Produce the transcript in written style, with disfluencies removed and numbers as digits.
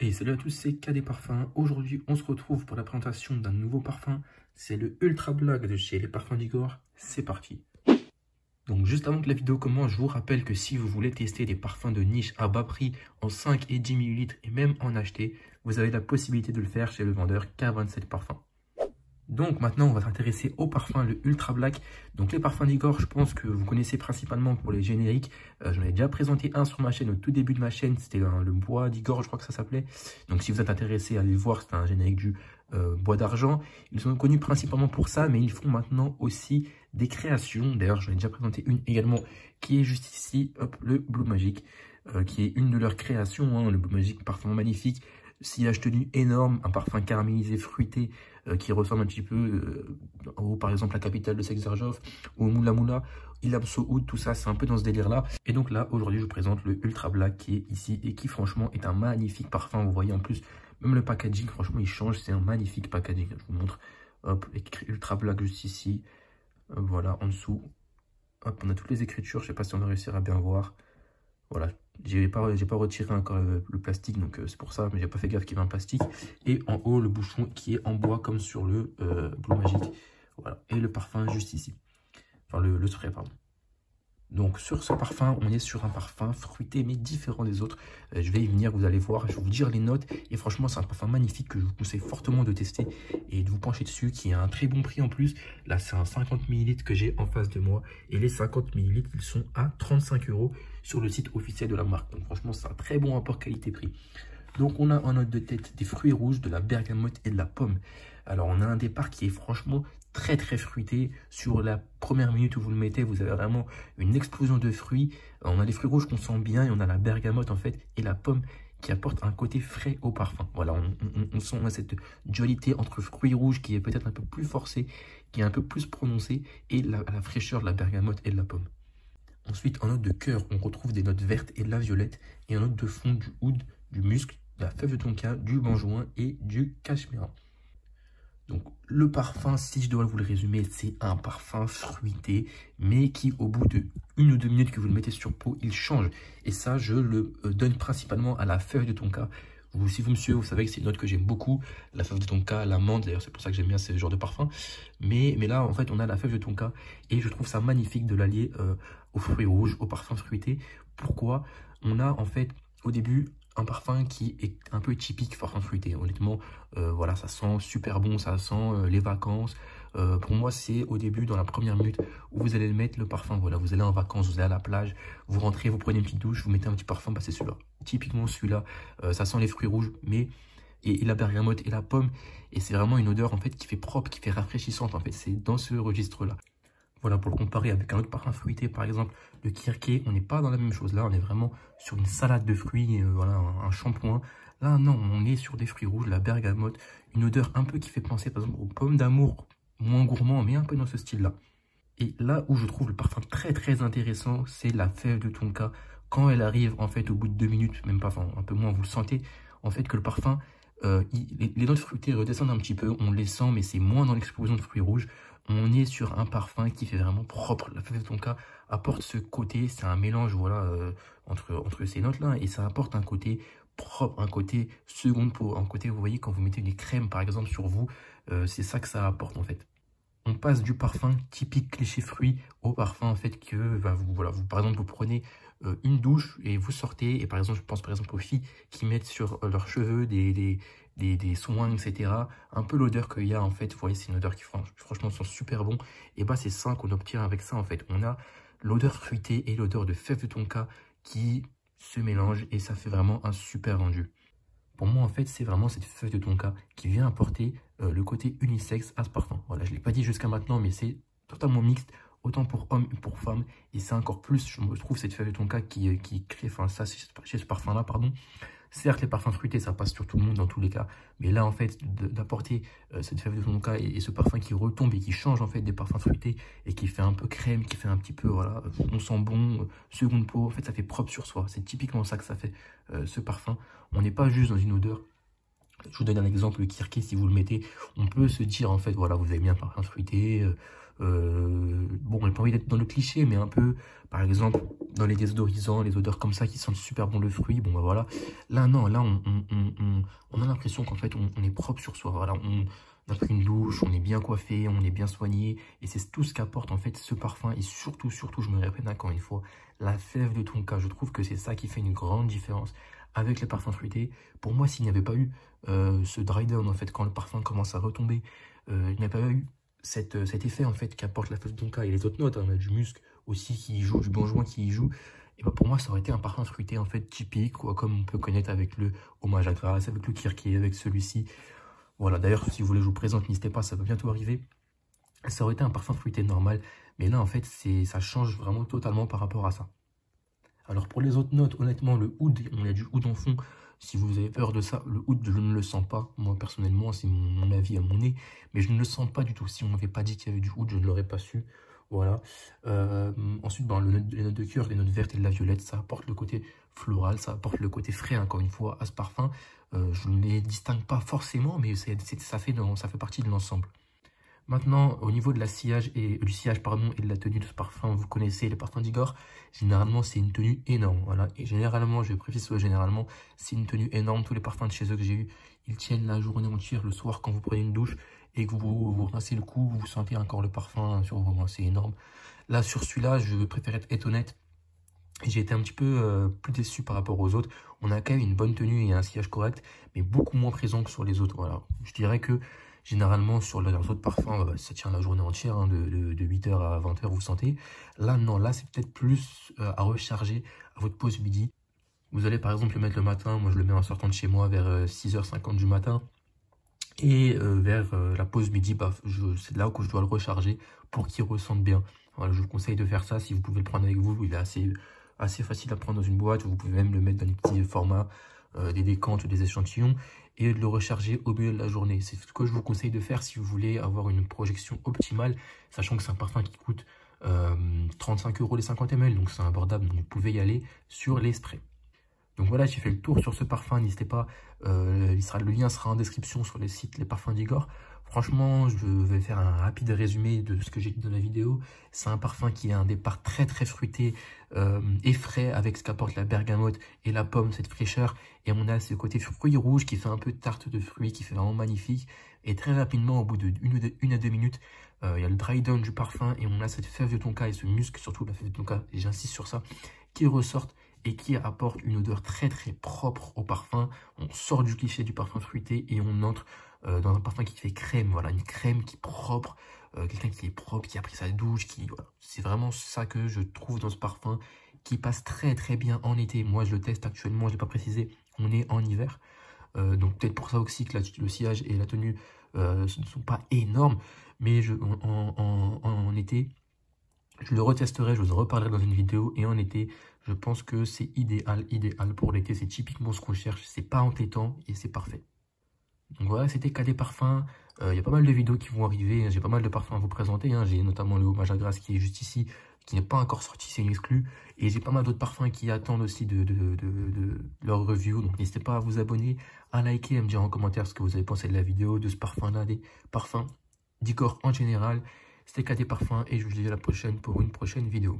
Et salut à tous, c'est KD Parfums. Aujourd'hui, on se retrouve pour la présentation d'un nouveau parfum. C'est le Ultra Black de chez les Parfums d'Igor. C'est parti. Donc juste avant que la vidéo commence, je vous rappelle que si vous voulez tester des parfums de niche à bas prix en 5 et 10 ml et même en acheter, vous avez la possibilité de le faire chez le vendeur K27 Parfums. Donc maintenant, on va s'intéresser au parfum, le Ultra Black. Donc les parfums d'Igor, je pense que vous connaissez principalement pour les génériques. J'en ai déjà présenté un sur ma chaîne au tout début de ma chaîne. C'était le bois d'Igor, je crois que ça s'appelait. Donc si vous êtes intéressé, allez voir, c'est un générique du bois d'argent. Ils sont connus principalement pour ça, mais ils font maintenant aussi des créations. D'ailleurs, j'en ai déjà présenté une également qui est juste ici, hop, le Blue Magic, qui est une de leurs créations, hein, le Blue Magic, parfum magnifique. Sillage tenu énorme, un parfum caramélisé, fruité, qui ressemble un petit peu par exemple, la capitale de Sexarjov, ou Moula Moula, Ilham Oud, tout ça, c'est un peu dans ce délire-là. Et donc là, aujourd'hui, je vous présente le Ultra Black qui est ici et qui, franchement, est un magnifique parfum. Vous voyez, en plus, même le packaging, franchement, il change. C'est un magnifique packaging. Je vous montre. Hop, écrit Ultra Black juste ici. Voilà, en dessous. Hop, on a toutes les écritures. Je sais pas si on va réussir à bien voir. Voilà, j'ai pas retiré encore le plastique, donc c'est pour ça, mais j'ai pas fait gaffe qu'il y avait un plastique. Et en haut, le bouchon qui est en bois comme sur le Blue Magic. Voilà, et le parfum juste ici. Enfin, le spray, pardon. Donc sur ce parfum, on est sur un parfum fruité mais différent des autres. Je vais y venir, vous allez voir, je vais vous dire les notes. Et franchement, c'est un parfum magnifique que je vous conseille fortement de tester et de vous pencher dessus, qui a un très bon prix en plus. Là, c'est un 50 ml que j'ai en face de moi. Et les 50 ml, ils sont à 35 € sur le site officiel de la marque. Donc franchement, c'est un très bon rapport qualité-prix. Donc on a en note de tête des fruits rouges, de la bergamote et de la pomme. Alors on a un départ qui est franchement très fruité. Sur la première minute où vous le mettez, vous avez vraiment une explosion de fruits. On a les fruits rouges qu'on sent bien et on a la bergamote en fait et la pomme qui apporte un côté frais au parfum. Voilà, on sent cette dualité entre fruits rouges qui est peut-être un peu plus forcée, qui est un peu plus prononcée, et la fraîcheur de la bergamote et de la pomme. Ensuite, en note de cœur, on retrouve des notes vertes et de la violette, et en note de fond du oud, du musc, de la fève de tonka, du benjoin et du cachemira. Donc le parfum, si je dois vous le résumer, c'est un parfum fruité, mais qui au bout de 1 ou 2 minutes que vous le mettez sur peau, il change. Et ça, je le donne principalement à la fève de tonka. Si vous me suivez, vous savez que c'est une note que j'aime beaucoup. La fève de tonka, la menthe, d'ailleurs c'est pour ça que j'aime bien ce genre de parfum. Mais là, en fait, on a la fève de tonka et je trouve ça magnifique de l'allier aux fruits rouges, au parfum fruité. Pourquoi? On a en fait au début un parfum qui est un peu typique parfum fruité. Honnêtement, voilà, ça sent super bon, ça sent les vacances. Pour moi, c'est au début, dans la première minute, où vous allez le mettre, le parfum. Voilà, vous allez en vacances, vous allez à la plage, vous rentrez, vous prenez une petite douche, vous mettez un petit parfum, bah c'est celui-là. Typiquement celui-là, ça sent les fruits rouges, mais et la bergamote et la pomme. Et c'est vraiment une odeur en fait qui fait propre, qui fait rafraîchissante. En fait, c'est dans ce registre-là. Voilà, pour le comparer avec un autre parfum fruité, par exemple le Kirké, on n'est pas dans la même chose. Là, on est vraiment sur une salade de fruits, voilà, un shampoing. Là, non, on est sur des fruits rouges, la bergamote, une odeur un peu qui fait penser, par exemple, aux pommes d'amour, moins gourmand, mais un peu dans ce style-là. Et là où je trouve le parfum très intéressant, c'est la fève de tonka. Quand elle arrive, en fait, au bout de 2 minutes, même pas, enfin, un peu moins, vous le sentez, en fait, que le parfum, les notes fruitées redescendent un petit peu, on les sent, mais c'est moins dans l'explosion de fruits rouges. On est sur un parfum qui fait vraiment propre. La fève de tonka apporte ce côté, c'est un mélange, voilà, entre ces notes-là, et ça apporte un côté propre, un côté seconde peau, un côté, vous voyez, quand vous mettez des crèmes, par exemple, sur vous, c'est ça que ça apporte, en fait. On passe du parfum typique cliché fruit au parfum, en fait, que, bah, voilà, par exemple, vous prenez une douche et vous sortez, et par exemple, je pense par exemple aux filles qui mettent sur leurs cheveux des soins, etc. Un peu l'odeur qu'il y a, en fait, vous voyez, c'est une odeur qui franchement sent super bon. Et bah c'est ça qu'on obtient avec ça, en fait. On a l'odeur fruitée et l'odeur de fève de tonka qui se mélangent et ça fait vraiment un super rendu. Pour moi, en fait, c'est vraiment cette fève de tonka qui vient apporter le côté unisexe à ce parfum. Voilà, je ne l'ai pas dit jusqu'à maintenant, mais c'est totalement mixte, autant pour hommes que pour femmes. Et c'est encore plus, je me trouve, cette fève de tonka qui crée, enfin ça, chez ce parfum-là, pardon. Certes, les parfums fruités, ça passe sur tout le monde dans tous les cas. Mais là, en fait, d'apporter cette fève de tonka et ce parfum qui retombe et qui change, en fait, des parfums fruités et qui fait un peu crème, qui fait un petit peu, voilà, on sent bon, seconde peau. En fait, ça fait propre sur soi. C'est typiquement ça que ça fait, ce parfum. On n'est pas juste dans une odeur Je vous donne un exemple, le Kirkis, si vous le mettez, on peut se dire, en fait, voilà, vous avez bien un parfum fruité. Bon, on n'a pas envie d'être dans le cliché, mais un peu, par exemple, dans les désodorisants, les odeurs comme ça qui sentent super bon le fruit. Bon, bah voilà. Là, non, là, on a l'impression qu'en fait, on est propre sur soi. Voilà, on a pris une douche, on est bien coiffé, on est bien soigné. Et c'est tout ce qu'apporte, en fait, ce parfum. Et surtout, je me répète encore une fois, la fève de tonka. Je trouve que c'est ça qui fait une grande différence avec les parfums fruités. Pour moi, s'il n'y avait pas eu ce dry down, en fait, quand le parfum commence à retomber, il n'y a pas eu cet effet, en fait, qu'apporte la fève de tonka et les autres notes, hein, du musc aussi qui y joue, du bonjour qui y joue. Et bah pour moi, ça aurait été un parfum fruité, en fait, typique, quoi, comme on peut connaître avec le hommage à Grasse, avec le Kirkis, avec celui-ci. Voilà, d'ailleurs, si vous voulez, je vous présente, n'hésitez pas, ça va bientôt arriver. Ça aurait été un parfum fruité normal, mais là, en fait, ça change vraiment totalement par rapport à ça. Alors pour les autres notes, honnêtement, le oud, on a du oud en fond. Si vous avez peur de ça, le oud, je ne le sens pas. Moi, personnellement, c'est mon avis à mon nez. Mais je ne le sens pas du tout. Si on ne m'avait pas dit qu'il y avait du oud, je ne l'aurais pas su. Voilà. Ensuite, ben, les notes de cœur, les notes vertes et de la violette, ça apporte le côté floral, ça apporte le côté frais, encore une fois, à ce parfum. Je ne les distingue pas forcément, mais ça fait partie de l'ensemble. Maintenant, au niveau de du sillage et de la tenue de ce parfum, vous connaissez les parfums d'Igor. Généralement, c'est une tenue énorme. Voilà. Et généralement, je précise généralement, c'est une tenue énorme. Tous les parfums de chez eux que j'ai eu, ils tiennent la journée entière, le soir, quand vous prenez une douche et que vous rincez le cou, vous sentez encore le parfum sur vos mains. C'est énorme. Là, sur celui-là, je préfère être honnête. J'ai été un petit peu plus déçu par rapport aux autres. On a quand même une bonne tenue et un sillage correct, mais beaucoup moins présent que sur les autres. Voilà. Je dirais que généralement, sur les autres parfums, ça tient la journée entière, hein, de 8h à 20h, vous sentez. Là, non, là, c'est peut-être plus à recharger à votre pause midi. Vous allez par exemple le mettre le matin. Moi, je le mets en sortant de chez moi vers 6h50 du matin. Et vers la pause midi, c'est là où je dois le recharger pour qu'il ressente bien. Voilà, je vous conseille de faire ça. Si vous pouvez le prendre avec vous, il est assez facile à prendre dans une boîte. Vous pouvez même le mettre dans des petits formats, des décantes, des échantillons, et de le recharger au milieu de la journée. C'est ce que je vous conseille de faire si vous voulez avoir une projection optimale, sachant que c'est un parfum qui coûte 35 € les 50 ml, donc c'est abordable, donc vous pouvez y aller sur les sprays. Donc voilà, j'ai fait le tour sur ce parfum, n'hésitez pas, le lien sera en description sur les sites Les Parfums d'Igor. Franchement, je vais faire un rapide résumé de ce que j'ai dit dans la vidéo. C'est un parfum qui a un départ très fruité et frais, avec ce qu'apporte la bergamote et la pomme, cette fraîcheur. Et on a ce côté fruit rouge qui fait un peu tarte de fruits, qui fait vraiment magnifique. Et très rapidement, au bout de 1 à 2 minutes, il y a le dry down du parfum et on a cette fève de tonka et ce musc, surtout la fève de tonka, et j'insiste sur ça, qui ressortent et qui apporte une odeur très propre au parfum. On sort du cliché du parfum fruité et on entre dans un parfum qui fait crème. Voilà, une crème qui est propre, quelqu'un qui est propre, qui a pris sa douche, voilà. C'est vraiment ça que je trouve dans ce parfum, qui passe très bien en été. Moi, je le teste actuellement, je l'ai pas précisé, on est en hiver. Donc peut-être pour ça aussi que le sillage et la tenue ne sont pas énormes, mais en été, je le retesterai, je vous en reparlerai dans une vidéo. Et en été, je pense que c'est idéal pour l'été. C'est typiquement ce qu'on cherche. C'est pas entêtant et c'est parfait. Donc voilà, c'était KD Parfums. Il y a pas mal de vidéos qui vont arriver. J'ai pas mal de parfums à vous présenter. J'ai notamment le hommage à Grasse qui est juste ici, qui n'est pas encore sorti, c'est une exclue. Et j'ai pas mal d'autres parfums qui attendent aussi de leur review. Donc n'hésitez pas à vous abonner, à liker, à me dire en commentaire ce que vous avez pensé de la vidéo, de ce parfum-là, des parfums d'Igor en général. C'était KD Parfums et je vous dis à la prochaine pour une prochaine vidéo.